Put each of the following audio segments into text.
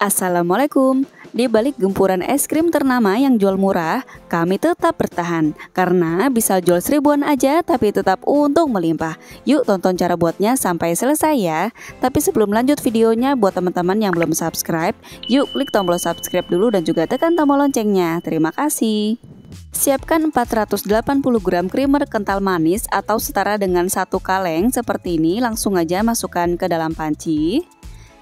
Assalamualaikum. Di balik gempuran es krim ternama yang jual murah, kami tetap bertahan karena bisa jual seribuan aja tapi tetap untung melimpah. Yuk tonton cara buatnya sampai selesai ya. Tapi sebelum lanjut videonya, buat teman-teman yang belum subscribe, yuk klik tombol subscribe dulu dan juga tekan tombol loncengnya. Terima kasih. Siapkan 480 gram creamer kental manis atau setara dengan 1 kaleng seperti ini. Langsung aja masukkan ke dalam panci.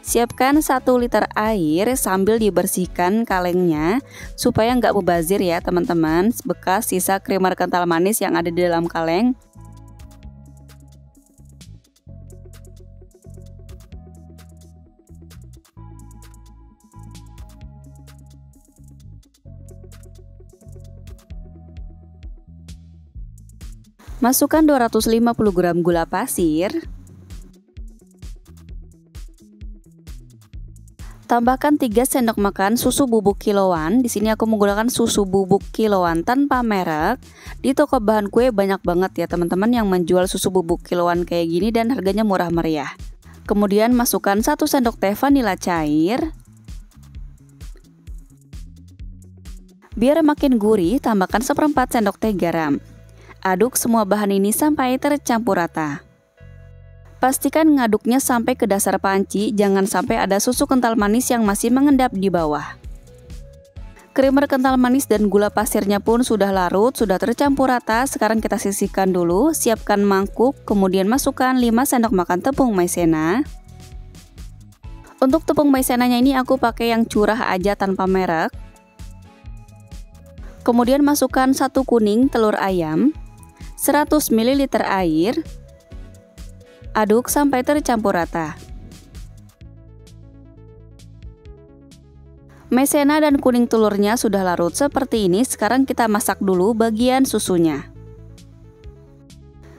Siapkan 1 liter air sambil dibersihkan kalengnya supaya nggak mubazir ya teman-teman, bekas sisa creamer kental manis yang ada di dalam kaleng. Masukkan 250 gram gula pasir. Tambahkan 3 sendok makan susu bubuk kiloan. Di sini aku menggunakan susu bubuk kiloan tanpa merek. Di toko bahan kue banyak banget ya teman-teman yang menjual susu bubuk kiloan kayak gini dan harganya murah meriah. Kemudian masukkan 1 sendok teh vanila cair. Biar makin gurih, tambahkan 1/4 sendok teh garam. Aduk semua bahan ini sampai tercampur rata. Pastikan ngaduknya sampai ke dasar panci, jangan sampai ada susu kental manis yang masih mengendap di bawah. Creamer kental manis dan gula pasirnya pun sudah larut, sudah tercampur rata. Sekarang kita sisihkan dulu, siapkan mangkuk, kemudian masukkan 5 sendok makan tepung maizena. Untuk tepung maizenanya ini aku pakai yang curah aja tanpa merek. Kemudian masukkan 1 kuning telur ayam, 100 ml air. Aduk sampai tercampur rata. Maizena dan kuning telurnya sudah larut seperti ini. Sekarang kita masak dulu bagian susunya.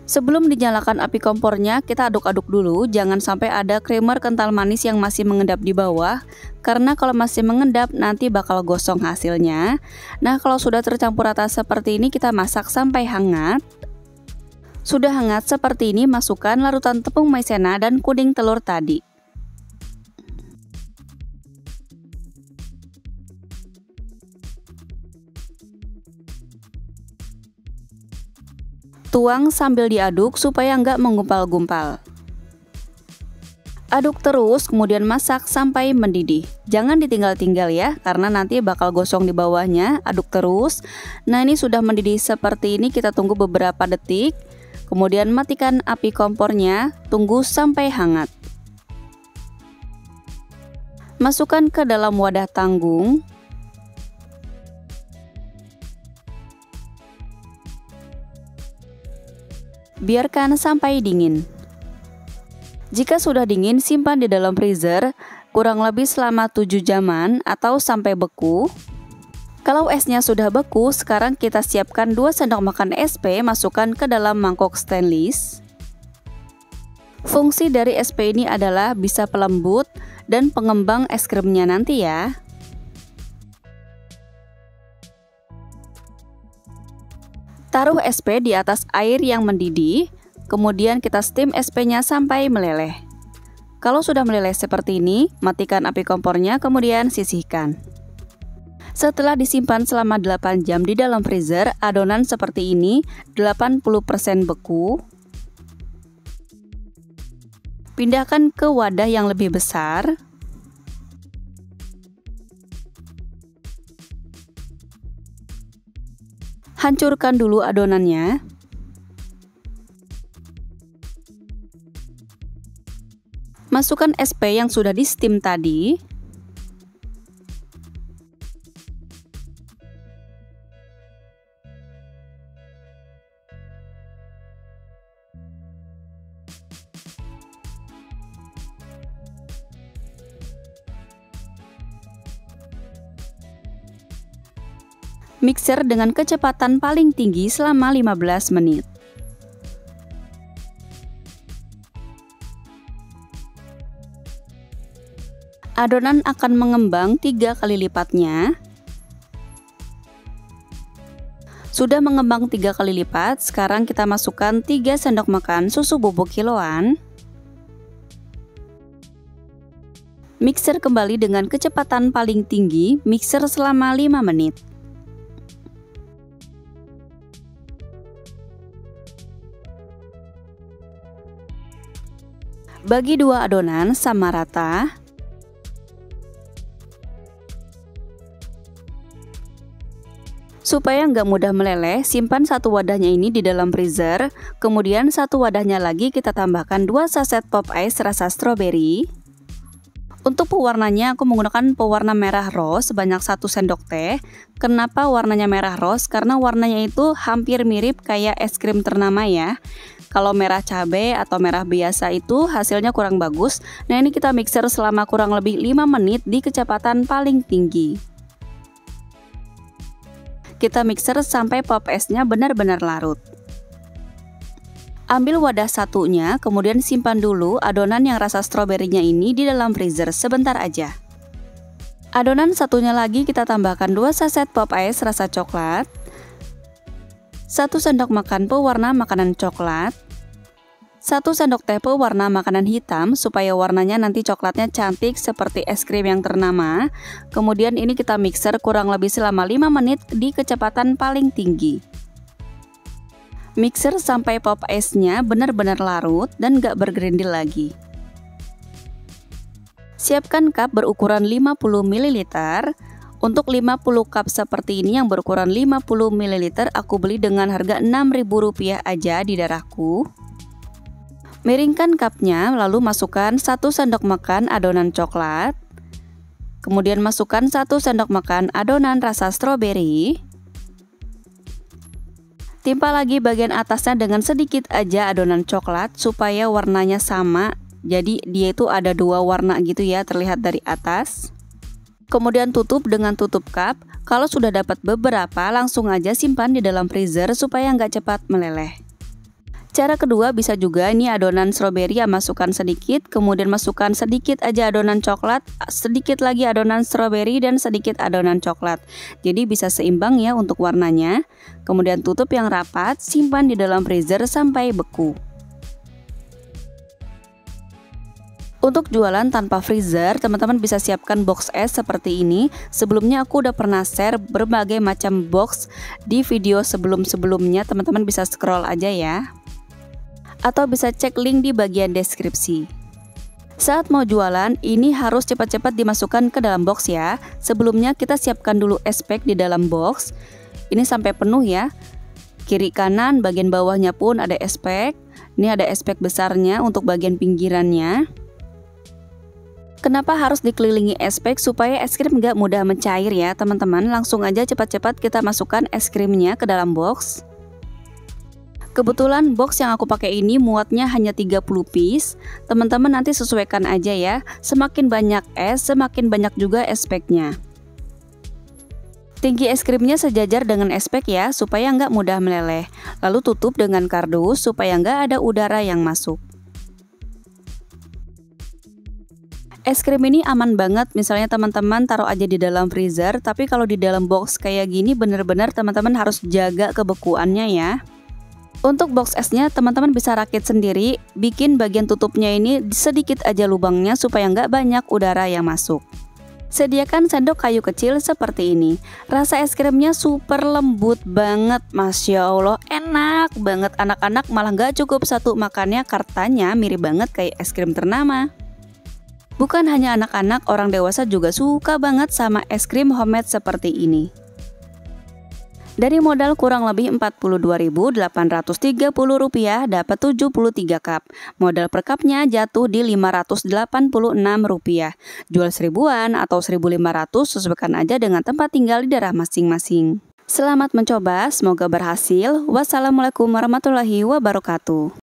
Sebelum dinyalakan api kompornya, kita aduk-aduk dulu. Jangan sampai ada creamer kental manis yang masih mengendap di bawah, karena kalau masih mengendap nanti bakal gosong hasilnya. Nah, kalau sudah tercampur rata seperti ini, kita masak sampai hangat. Sudah hangat seperti ini, masukkan larutan tepung maizena dan kuning telur tadi. Tuang sambil diaduk supaya nggak menggumpal-gumpal. Aduk terus, kemudian masak sampai mendidih. Jangan ditinggal-tinggal ya, karena nanti bakal gosong di bawahnya. Aduk terus. Nah, ini sudah mendidih seperti ini, kita tunggu beberapa detik. Kemudian matikan api kompornya, tunggu sampai hangat. Masukkan ke dalam wadah tanggung. Biarkan sampai dingin. Jika sudah dingin, simpan di dalam freezer kurang lebih selama 7 jaman atau sampai beku. Kalau esnya sudah beku, sekarang kita siapkan 2 sendok makan SP, masukkan ke dalam mangkok stainless. Fungsi dari SP ini adalah bisa pelembut dan pengembang es krimnya nanti ya. Taruh SP di atas air yang mendidih, kemudian kita steam SP-nya sampai meleleh. Kalau sudah meleleh seperti ini, matikan api kompornya, kemudian sisihkan. Setelah disimpan selama 8 jam di dalam freezer, adonan seperti ini 80% beku. Pindahkan ke wadah yang lebih besar. Hancurkan dulu adonannya. Masukkan SP yang sudah di steam tadi. Mixer dengan kecepatan paling tinggi selama 15 menit. Adonan akan mengembang 3 kali lipatnya. Sudah mengembang 3 kali lipat, sekarang kita masukkan 3 sendok makan susu bubuk kiloan. Mixer kembali dengan kecepatan paling tinggi, mixer selama 5 menit. Bagi dua adonan sama rata. Supaya nggak mudah meleleh, simpan satu wadahnya ini di dalam freezer. Kemudian satu wadahnya lagi kita tambahkan 2 saset pop ice rasa stroberi. Untuk pewarnanya aku menggunakan pewarna merah rose sebanyak 1 sendok teh. Kenapa warnanya merah rose? Karena warnanya itu hampir mirip kayak es krim ternama ya. Kalau merah cabai atau merah biasa itu hasilnya kurang bagus. Nah ini kita mixer selama kurang lebih 5 menit di kecepatan paling tinggi. Kita mixer sampai pop es-nya benar-benar larut. Ambil wadah satunya, kemudian simpan dulu adonan yang rasa stroberinya ini di dalam freezer sebentar aja. Adonan satunya lagi kita tambahkan 2 saset pop ice rasa coklat, 1 sendok makan pewarna makanan coklat, 1 sendok teh pewarna makanan hitam supaya warnanya nanti coklatnya cantik seperti es krim yang ternama. Kemudian ini kita mixer kurang lebih selama 5 menit di kecepatan paling tinggi. Mixer sampai pop ice-nya benar-benar larut dan gak bergerindil lagi. Siapkan cup berukuran 50 ml. Untuk 50 cup seperti ini yang berukuran 50 ml aku beli dengan harga Rp6.000 aja di daerahku. Miringkan cupnya, lalu masukkan 1 sendok makan adonan coklat. Kemudian masukkan 1 sendok makan adonan rasa stroberi. Timpa lagi bagian atasnya dengan sedikit aja adonan coklat supaya warnanya sama. Jadi dia itu ada 2 warna gitu ya, terlihat dari atas. Kemudian tutup dengan tutup cup. Kalau sudah dapat beberapa, langsung aja simpan di dalam freezer supaya nggak cepat meleleh. Cara kedua bisa juga ini adonan stroberi ya, masukkan sedikit, kemudian masukkan sedikit aja adonan coklat, sedikit lagi adonan stroberi dan sedikit adonan coklat. Jadi bisa seimbang ya untuk warnanya. Kemudian tutup yang rapat, simpan di dalam freezer sampai beku. Untuk jualan tanpa freezer, teman-teman bisa siapkan box es seperti ini. Sebelumnya aku udah pernah share berbagai macam box di video sebelum-sebelumnya, teman-teman bisa scroll aja ya. Atau bisa cek link di bagian deskripsi. Saat mau jualan, ini harus cepat-cepat dimasukkan ke dalam box ya. Sebelumnya kita siapkan dulu es pack di dalam box. Ini sampai penuh ya. Kiri kanan bagian bawahnya pun ada es pack. Ini ada es pack besarnya untuk bagian pinggirannya. Kenapa harus dikelilingi es pack? Supaya es krim nggak mudah mencair ya teman-teman. Langsung aja cepat-cepat kita masukkan es krimnya ke dalam box. Kebetulan box yang aku pakai ini muatnya hanya 30 piece. Teman-teman nanti sesuaikan aja ya. Semakin banyak es, semakin banyak juga es packnya. Tinggi es krimnya sejajar dengan es pack ya, supaya nggak mudah meleleh. Lalu tutup dengan kardus supaya nggak ada udara yang masuk. Es krim ini aman banget, misalnya teman-teman taruh aja di dalam freezer. Tapi kalau di dalam box kayak gini bener-bener teman-teman harus jaga kebekuannya ya. Untuk box esnya teman-teman bisa rakit sendiri, bikin bagian tutupnya ini sedikit aja lubangnya supaya nggak banyak udara yang masuk. Sediakan sendok kayu kecil seperti ini. Rasa es krimnya super lembut banget, Masya Allah, enak banget. Anak-anak malah nggak cukup satu makannya, katanya mirip banget kayak es krim ternama. Bukan hanya anak-anak, orang dewasa juga suka banget sama es krim homemade seperti ini. Dari modal kurang lebih Rp42.830 dapat 73 cup. Modal per cupnya jatuh di Rp586. Jual 1000-an atau 1.500 sesuaikan aja dengan tempat tinggal di daerah masing-masing. Selamat mencoba, semoga berhasil. Wassalamualaikum warahmatullahi wabarakatuh.